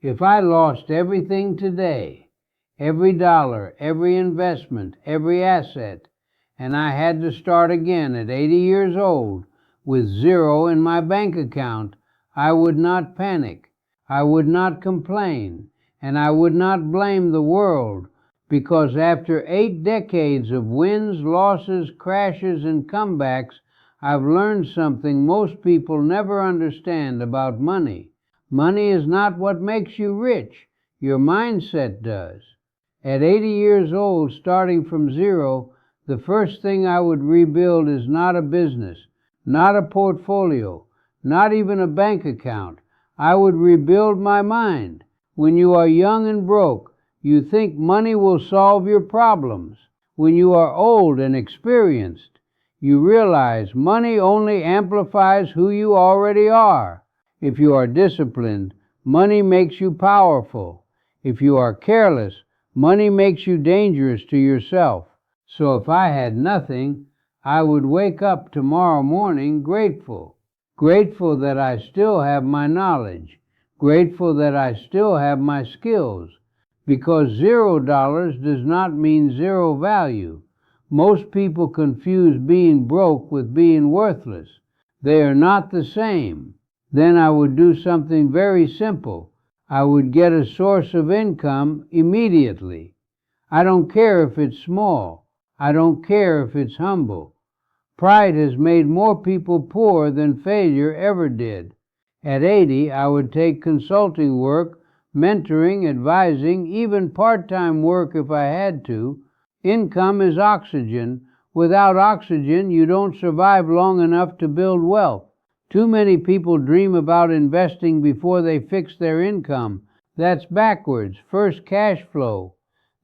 If I lost everything today, every dollar, every investment, every asset, and I had to start again at 80 years old with zero in my bank account, I would not panic, I would not complain, and I would not blame the world, because after 8 decades of wins, losses, crashes, and comebacks, I've learned something most people never understand about money. Money is not what makes you rich, your mindset does. At 80 years old, starting from zero, the first thing I would rebuild is not a business, not a portfolio, not even a bank account. I would rebuild my mind. When you are young and broke, you think money will solve your problems. When you are old and experienced, you realize money only amplifies who you already are. If you are disciplined, money makes you powerful. If you are careless, money makes you dangerous to yourself. So if I had nothing, I would wake up tomorrow morning grateful. Grateful that I still have my knowledge. Grateful that I still have my skills. Because $0 does not mean zero value. Most people confuse being broke with being worthless. They are not the same. Then I would do something very simple. I would get a source of income immediately. I don't care if it's small. I don't care if it's humble. Pride has made more people poor than failure ever did. At 80, I would take consulting work, mentoring, advising, even part-time work if I had to. Income is oxygen. Without oxygen, you don't survive long enough to build wealth. Too many people dream about investing before they fix their income. That's backwards. First cash flow,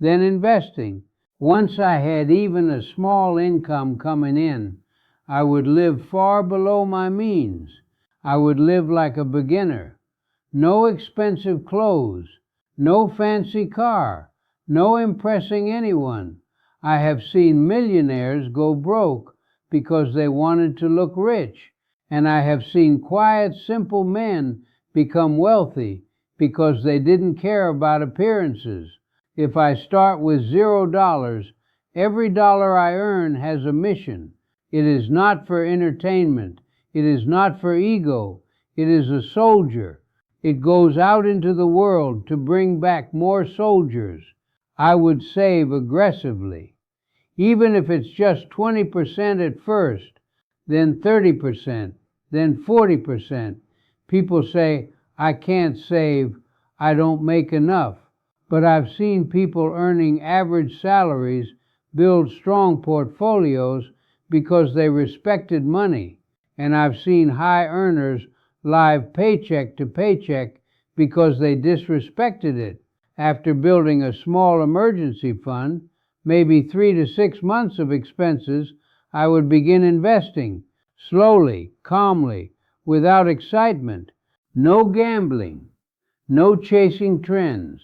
then investing. Once I had even a small income coming in, I would live far below my means. I would live like a beginner. No expensive clothes, no fancy car, no impressing anyone. I have seen millionaires go broke because they wanted to look rich. And I have seen quiet, simple men become wealthy because they didn't care about appearances. If I start with $0, every dollar I earn has a mission. It is not for entertainment. It is not for ego. It is a soldier. It goes out into the world to bring back more soldiers. I would save aggressively. Even if it's just 20% at first, then 30%, then 40%. People say, I can't save, I don't make enough. But I've seen people earning average salaries build strong portfolios because they respected money. And I've seen high earners live paycheck to paycheck because they disrespected it. After building a small emergency fund, maybe 3 to 6 months of expenses, I would begin investing, slowly, calmly, without excitement. No gambling, no chasing trends,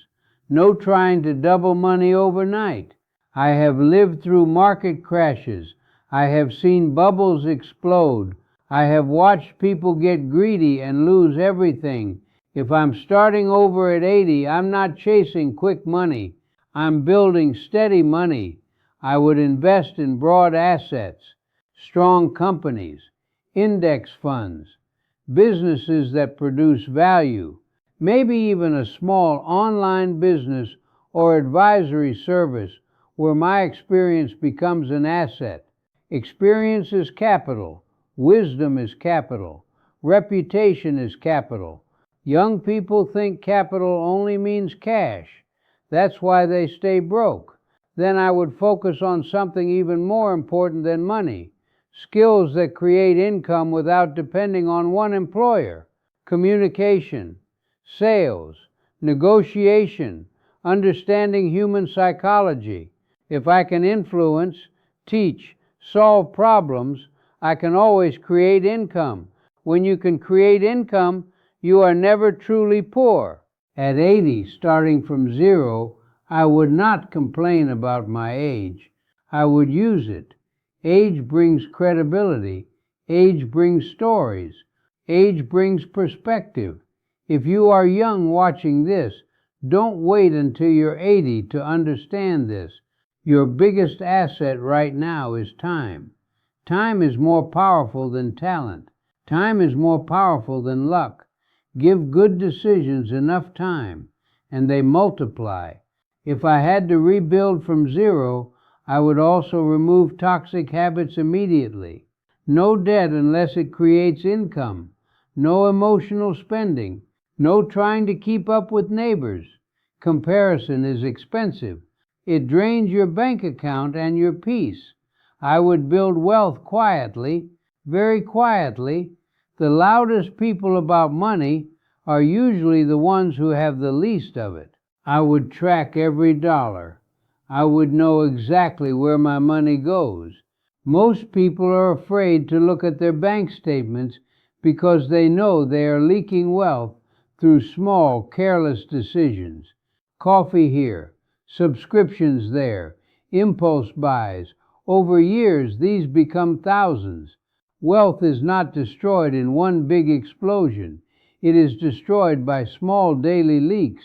no trying to double money overnight. I have lived through market crashes. I have seen bubbles explode. I have watched people get greedy and lose everything. If I'm starting over at 80, I'm not chasing quick money. I'm building steady money. I would invest in broad assets, strong companies, index funds, businesses that produce value, maybe even a small online business or advisory service where my experience becomes an asset. Experience is capital. Wisdom is capital. Reputation is capital. Young people think capital only means cash. That's why they stay broke. Then I would focus on something even more important than money. Skills that create income without depending on one employer. Communication, sales, negotiation, understanding human psychology. If I can influence, teach, solve problems, I can always create income. When you can create income, you are never truly poor. At 80, starting from zero, I would not complain about my age. I would use it. Age brings credibility. Age brings stories. Age brings perspective. If you are young watching this, don't wait until you're 80 to understand this. Your biggest asset right now is time. Time is more powerful than talent. Time is more powerful than luck. Give good decisions enough time, and they multiply. If I had to rebuild from zero, I would also remove toxic habits immediately. No debt unless it creates income. No emotional spending. No trying to keep up with neighbors. Comparison is expensive. It drains your bank account and your peace. I would build wealth quietly, very quietly. The loudest people about money are usually the ones who have the least of it. I would track every dollar. I would know exactly where my money goes. Most people are afraid to look at their bank statements because they know they are leaking wealth through small, careless decisions. Coffee here, subscriptions there, impulse buys. Over years, these become thousands. Wealth is not destroyed in one big explosion. It is destroyed by small daily leaks.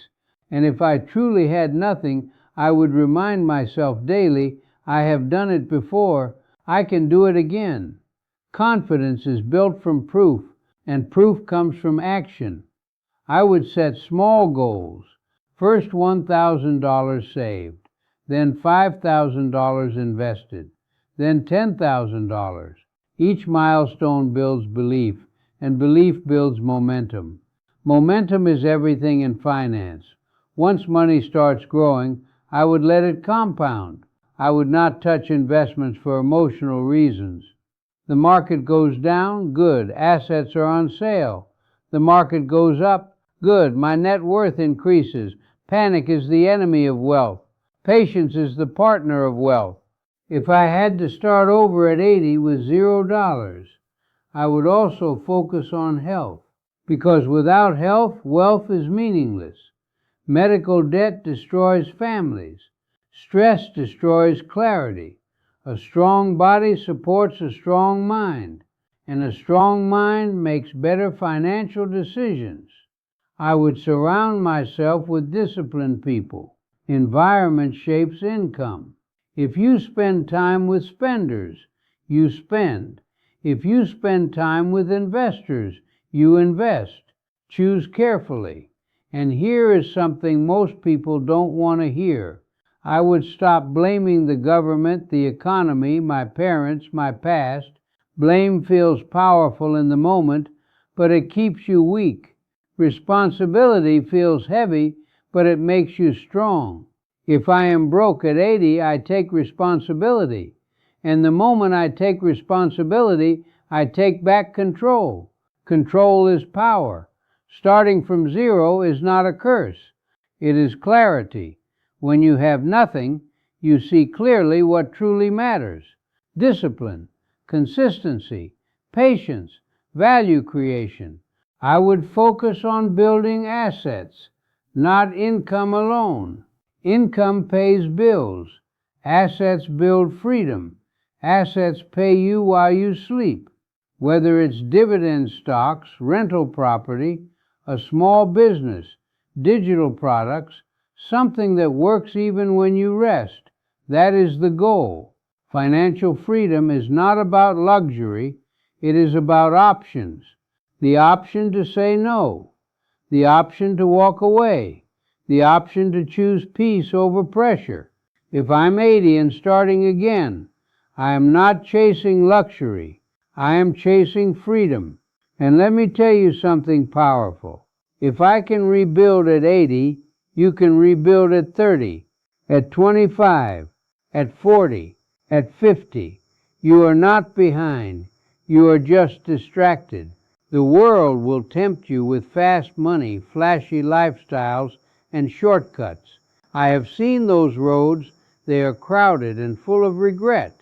And if I truly had nothing, I would remind myself daily, I have done it before, I can do it again. Confidence is built from proof, and proof comes from action. I would set small goals. First $1,000 saved, then $5,000 invested, then $10,000. Each milestone builds belief, and belief builds momentum. Momentum is everything in finance. Once money starts growing, I would let it compound. I would not touch investments for emotional reasons. The market goes down, good, assets are on sale. The market goes up, good, my net worth increases. Panic is the enemy of wealth. Patience is the partner of wealth. If I had to start over at 80 with $0, I would also focus on health, because without health, wealth is meaningless. Medical debt destroys families. Stress destroys clarity. A strong body supports a strong mind, and a strong mind makes better financial decisions. I would surround myself with disciplined people. Environment shapes income. If you spend time with spenders, you spend. If you spend time with investors, you invest. Choose carefully. And here is something most people don't want to hear. I would stop blaming the government, the economy, my parents, my past. Blame feels powerful in the moment, but it keeps you weak. Responsibility feels heavy, but it makes you strong. If I am broke at 80, I take responsibility. And the moment I take responsibility, I take back control. Control is power. Starting from zero is not a curse. It is clarity. When you have nothing, you see clearly what truly matters. Discipline, consistency, patience, value creation. I would focus on building assets, not income alone. Income pays bills. Assets build freedom. Assets pay you while you sleep. Whether it's dividend stocks, rental property, a small business, digital products, something that works even when you rest. That is the goal. Financial freedom is not about luxury, it is about options. The option to say no, the option to walk away, the option to choose peace over pressure. If I'm 80 and starting again, I am not chasing luxury, I am chasing freedom. And let me tell you something powerful. If I can rebuild at 80, you can rebuild at 30, at 25, at 40, at 50. You are not behind. You are just distracted. The world will tempt you with fast money, flashy lifestyles, and shortcuts. I have seen those roads. They are crowded and full of regret.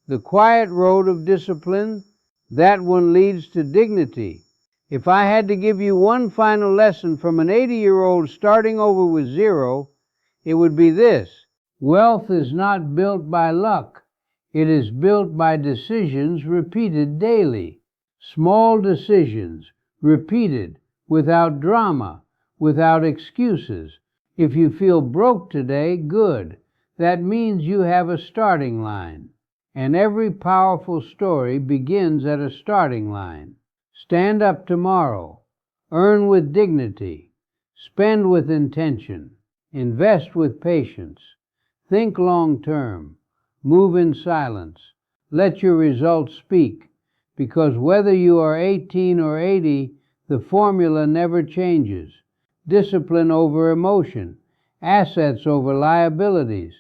The quiet road of discipline, that one leads to dignity. If I had to give you one final lesson from an 80-year-old starting over with zero, it would be this. Wealth is not built by luck. It is built by decisions repeated daily. Small decisions, repeated, without drama, without excuses. If you feel broke today, good. That means you have a starting line. And every powerful story begins at a starting line. Stand up tomorrow. Earn with dignity. Spend with intention. Invest with patience. Think long term. Move in silence. Let your results speak. Because whether you are 18 or 80, the formula never changes. Discipline over emotion. Assets over liabilities.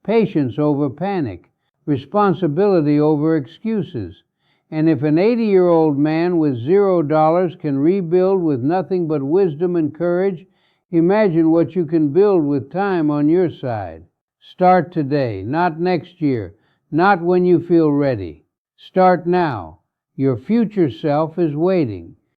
Patience over panic. Responsibility over excuses. And if an 80-year-old man with $0 can rebuild with nothing but wisdom and courage, imagine what you can build with time on your side. Start today, not next year, not when you feel ready. Start now. Your future self is waiting.